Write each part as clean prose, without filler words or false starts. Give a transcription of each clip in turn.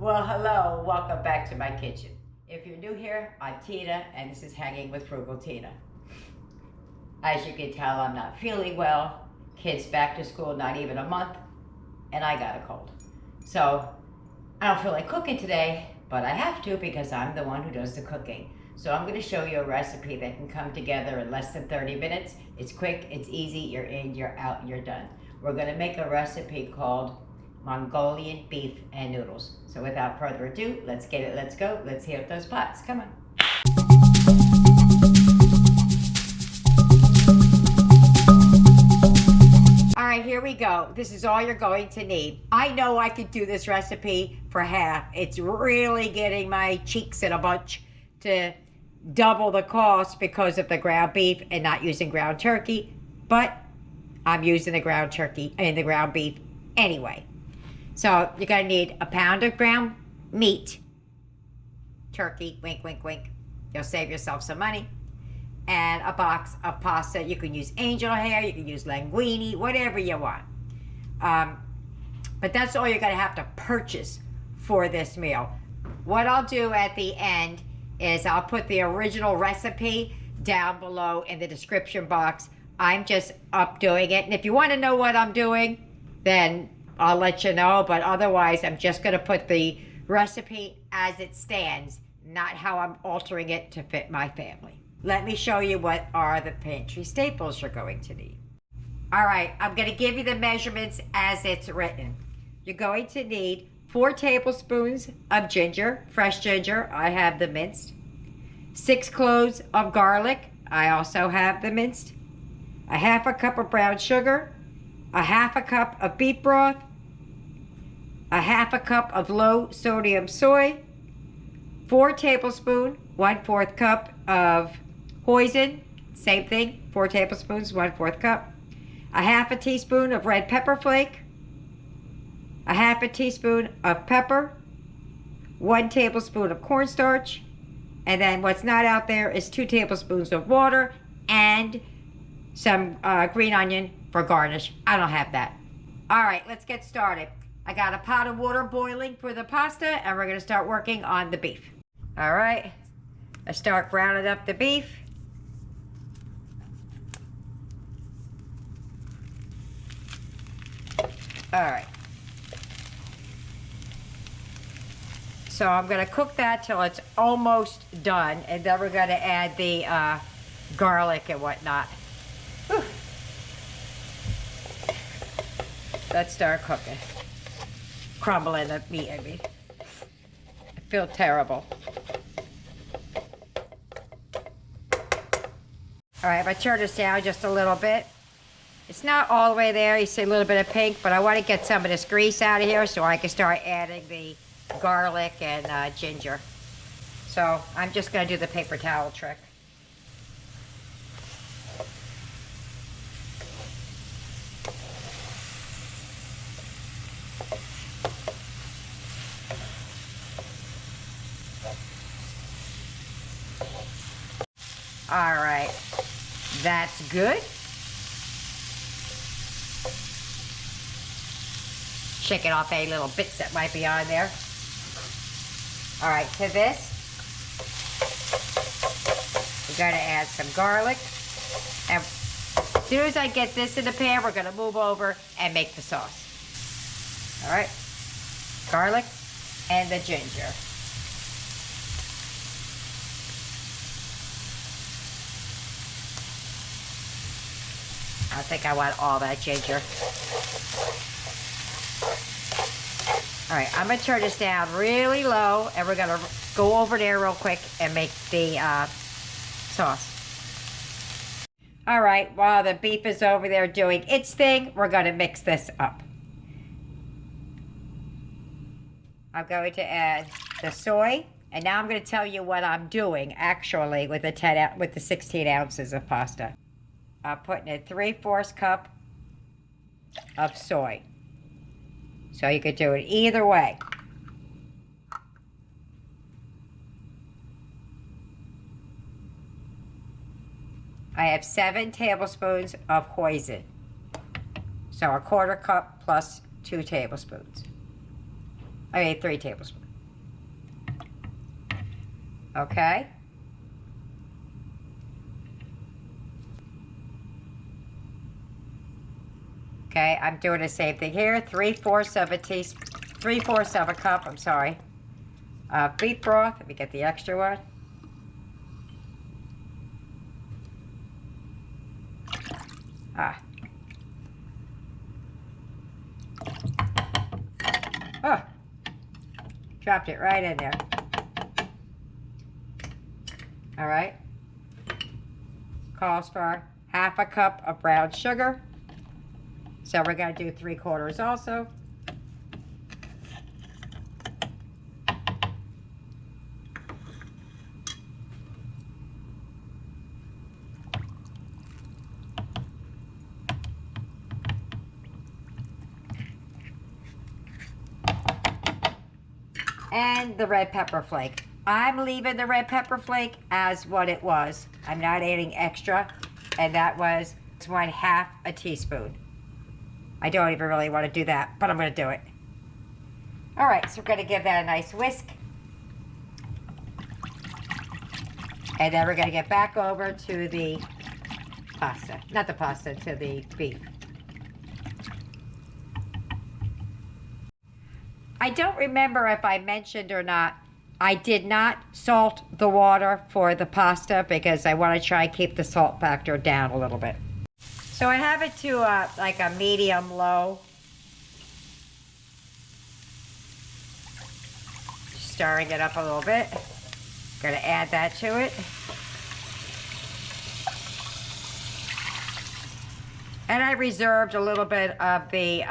Well, hello, welcome back to my kitchen. If you're new here, I'm Tina, and this is Hanging with Frugal Tina. As you can tell, I'm not feeling well. Kids back to school, not even a month, and I got a cold. So, I don't feel like cooking today, but I have to because I'm the one who does the cooking. So I'm gonna show you a recipe that can come together in less than 30 minutes. It's quick, it's easy, you're in, you're out, you're done. We're gonna make a recipe called Mongolian beef and noodles. So without further ado, let's get it, let's go. Let's heat up those pots, come on. All right, here we go. This is all you're going to need. I know I could do this recipe for half. It's really getting my cheeks in a bunch to double the cost because of the ground beef and not using ground turkey, but I'm using the ground turkey and the ground beef anyway. So you're gonna need a pound of ground meat, turkey, wink, wink, wink. You'll save yourself some money. And a box of pasta. You can use angel hair, you can use linguine, whatever you want. But that's all you're gonna have to purchase for this meal. What I'll do at the end is I'll put the original recipe down below in the description box. I'm just updoing it. And if you want to know what I'm doing, then I'll let you know. But otherwise, I'm just going to put the recipe as it stands, not how I'm altering it to fit my family. Let me show you what are the pantry staples you're going to need. All right, I'm going to give you the measurements as it's written. You're going to need 4 tablespoons of ginger, fresh ginger. I have the minced. 6 cloves of garlic. I also have the minced. A half a cup of brown sugar. A half a cup of beef broth. A half a cup of low sodium soy. 4 tablespoons, 1/4 cup of hoisin. Same thing, 4 tablespoons, 1/4 cup. A half a teaspoon of red pepper flake. A half a teaspoon of pepper, 1 tablespoon of cornstarch, and then what's not out there is 2 tablespoons of water and some green onion for garnish. I don't have that. All right, let's get started. I got a pot of water boiling for the pasta, and we're gonna start working on the beef. All right, I start browning up the beef. All right. So I'm going to cook that till it's almost done, and then we're going to add the garlic and whatnot. Whew. Let's start cooking. Crumbling the meat, I mean. I feel terrible. All right, I'm going to turn this down just a little bit. It's not all the way there. You see a little bit of pink, but I want to get some of this grease out of here so I can start adding the garlic and ginger. So I'm just going to do the paper towel trick. All right, that's good. Shaking off any little bits that might be on there. All right, to this, we're gonna add some garlic. And as soon as I get this in the pan, we're gonna move over and make the sauce. All right, garlic and the ginger. I think I want all that ginger. All right, I'm gonna turn this down really low, and we're gonna go over there real quick and make the sauce. All right, while the beef is over there doing its thing, we're gonna mix this up. I'm going to add the soy, and now I'm gonna tell you what I'm doing actually with the 16 ounces of pasta. I'm putting in 3/4 cup of soy. So you could do it either way. I have 7 tablespoons of hoisin. So a 1/4 cup plus 2 tablespoons. I mean 3 tablespoons. Okay. Okay, I'm doing the same thing here. 3/4 of a teaspoon, 3/4 of a cup, I'm sorry, beef broth. Let me get the extra one. Oh, dropped it right in there. All right. Calls for 1/2 cup of brown sugar. So we're going to do 3/4 also. And the red pepper flake. I'm leaving the red pepper flake as what it was. I'm not adding extra. And that was 1/2 a teaspoon. I don't even really want to do that, but I'm going to do it. All right, so we're going to give that a nice whisk. And then we're going to get back over to the pasta. Not the pasta, to the beef. I don't remember if I mentioned or not, I did not salt the water for the pasta because I want to try and keep the salt factor down a little bit. So I have it to like a medium low. Stirring it up a little bit. Gonna add that to it. And I reserved a little bit of the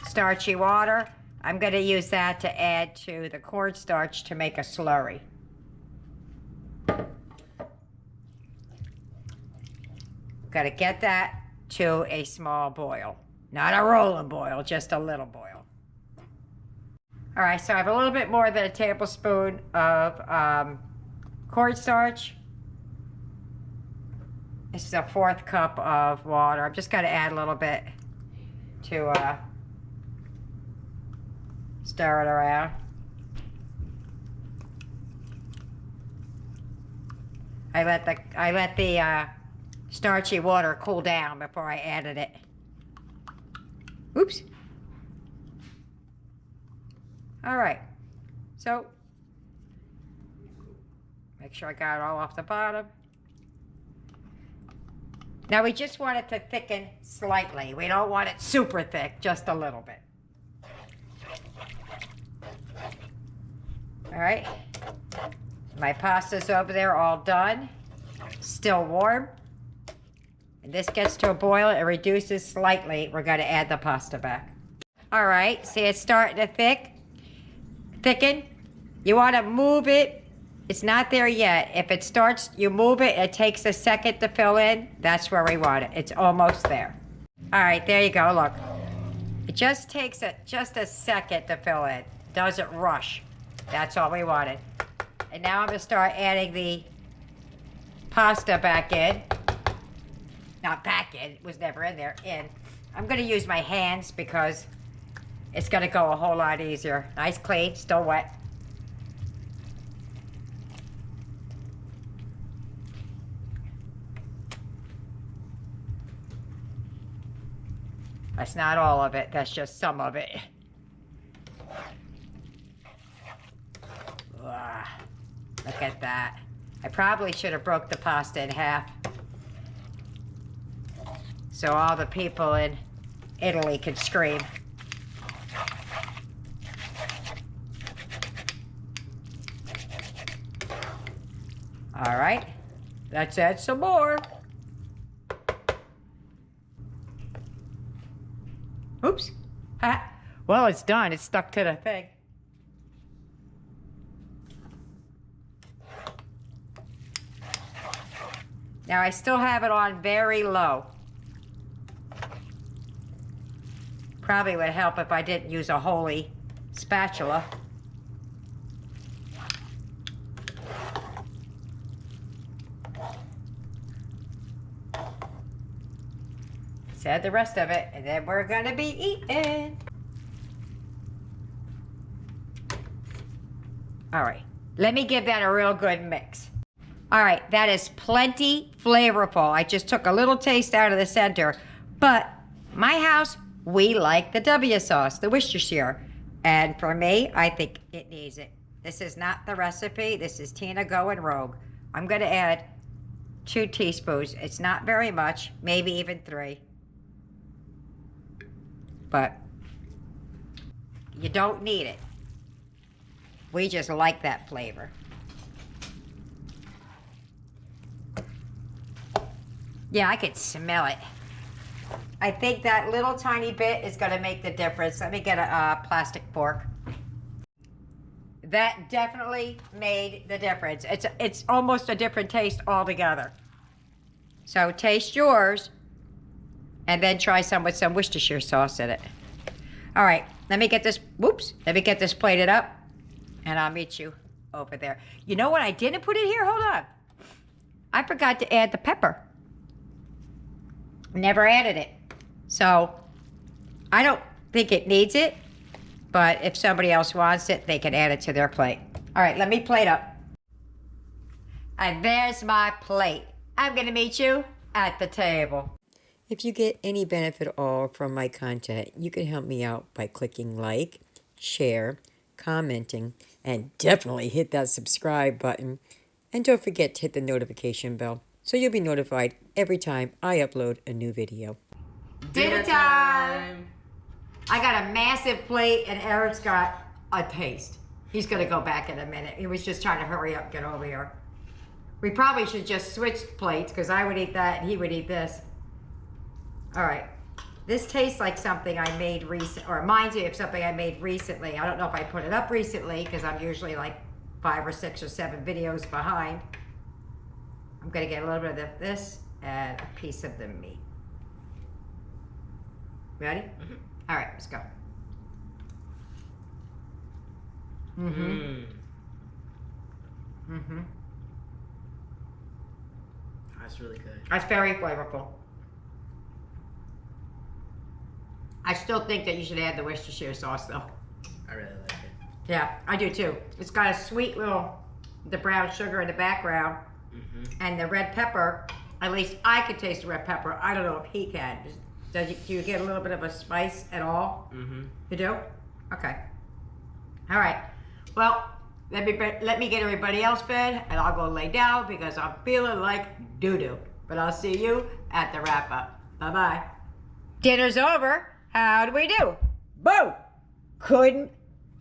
starchy water. I'm going to use that to add to the cornstarch to make a slurry. Got to get that to a small boil. Not a rolling boil, just a little boil. All right, so I have a little bit more than a tablespoon of cornstarch. This is a 1/4 cup of water. I'm just going to add a little bit to stir it around. I let the starchy water cool down before I added it. Oops. All right. So make sure I got it all off the bottom. Now we just want it to thicken slightly. We don't want it super thick, just a little bit. All right, my pasta's over there all done, still warm. And this gets to a boil, it reduces slightly. We're gonna add the pasta back. All right, see it's starting to thicken. You wanna move it. It's not there yet. If it starts, you move it, it takes a second to fill in. That's where we want it. It's almost there. All right, there you go, look. It just takes just a second to fill in. Doesn't rush. That's all we wanted. And now I'm gonna start adding the pasta back in. Not back in, it was never in there, in. I'm gonna use my hands because it's gonna go a whole lot easier. Nice, clean, still wet. That's not all of it, that's just some of it. Look at that. I probably should have broke the pasta in half so all the people in Italy could scream. All right, let's add some more. Oops. Well, it's done. It's stuck to the thing. Now I still have it on very low. Probably would help if I didn't use a holy spatula. Let's add the rest of it and then we're gonna be eating. All right, Let me give that a real good mix. All right, that is plenty flavorful. I just took a little taste out of the center, but my house, we like the W sauce, the Worcestershire. And for me, I think it needs it. This is not the recipe. This is Tina going rogue. I'm gonna add 2 teaspoons. It's not very much, maybe even 3. But you don't need it. We just like that flavor. Yeah, I could smell it. I think that little tiny bit is gonna make the difference. Let me get a plastic fork. That definitely made the difference. It's almost a different taste altogether. So taste yours, and then try some with some Worcestershire sauce in it. All right, let me get this, let me get this plated up, and I'll meet you over there. You know what I didn't put in here? Hold on. I forgot to add the pepper. Never added it. So I don't think it needs it, but if somebody else wants it, they can add it to their plate. All right, let me plate up. And there's my plate. I'm gonna meet you at the table. If you get any benefit at all from my content, you can help me out by clicking like, share, commenting, and definitely hit that subscribe button. And don't forget to hit the notification bell so you'll be notified every time I upload a new video. Dinner time! I got a massive plate and Eric's got a taste. He's gonna go back in a minute. He was just trying to hurry up, get over here. We probably should just switch plates because I would eat that and he would eat this. All right. This tastes like something I made recent, or reminds me of something I made recently. I don't know if I put it up recently because I'm usually like 5 or 6 or 7 videos behind. I'm gonna get a little bit of this and a piece of the meat. Ready? Mm-hmm. All right, let's go. Mm-hmm. Mm-hmm. That's really good. That's very flavorful. I still think that you should add the Worcestershire sauce though. I really like it. Yeah, I do too. It's got a sweet little, the brown sugar in the background, and the red pepper. At least I could taste the red pepper. I don't know if he can. Do you get a little bit of a spice at all? You do? Okay. All right. Well, let me get everybody else fed, and I'll go lay down because I'm feeling like doo-doo. But I'll see you at the wrap-up. Bye-bye. Dinner's over. How do we do? Boom! Couldn't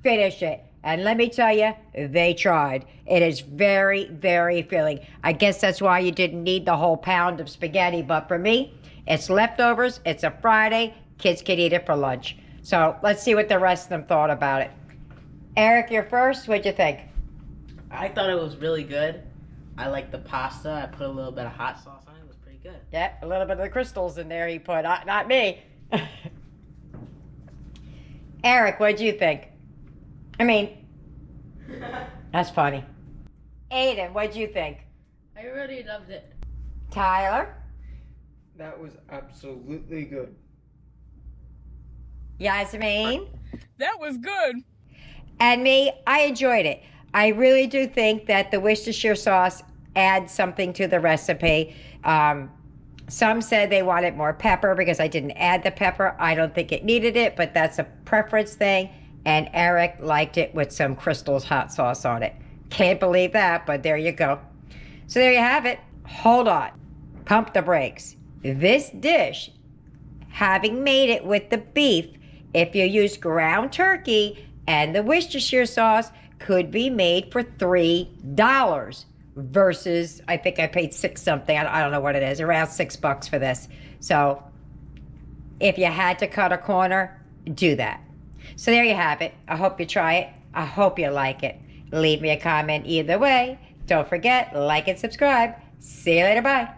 finish it. And let me tell you, they tried. It is very, very filling. I guess that's why you didn't need the whole pound of spaghetti. But for me, it's leftovers. It's a Friday. Kids can eat it for lunch. So let's see what the rest of them thought about it. Eric, you're first. What'd you think? I thought it was really good. I like the pasta. I put a little bit of hot sauce on it. It was pretty good. Yeah, a little bit of the crystals in there he put. Not me. Eric, what'd you think? I mean, that's funny. Aiden, what'd you think? I really loved it. Tyler? That was absolutely good. Yasmin? That was good. And me, I enjoyed it. I really do think that the Worcestershire sauce adds something to the recipe. Some said they wanted more pepper because I didn't add the pepper. I don't think it needed it, but that's a preference thing. And Eric liked it with some Crystal's hot sauce on it. Can't believe that, but there you go. So there you have it. Hold on. Pump the brakes. This dish, having made it with the beef, if you use ground turkey and the Worcestershire sauce, could be made for $3 versus, I think I paid 6 something. I don't know what it is, around $6 for this. So if you had to cut a corner, do that. So there you have it. I hope you try it. I hope you like it. Leave me a comment either way. Don't forget, like and subscribe. See you later. Bye.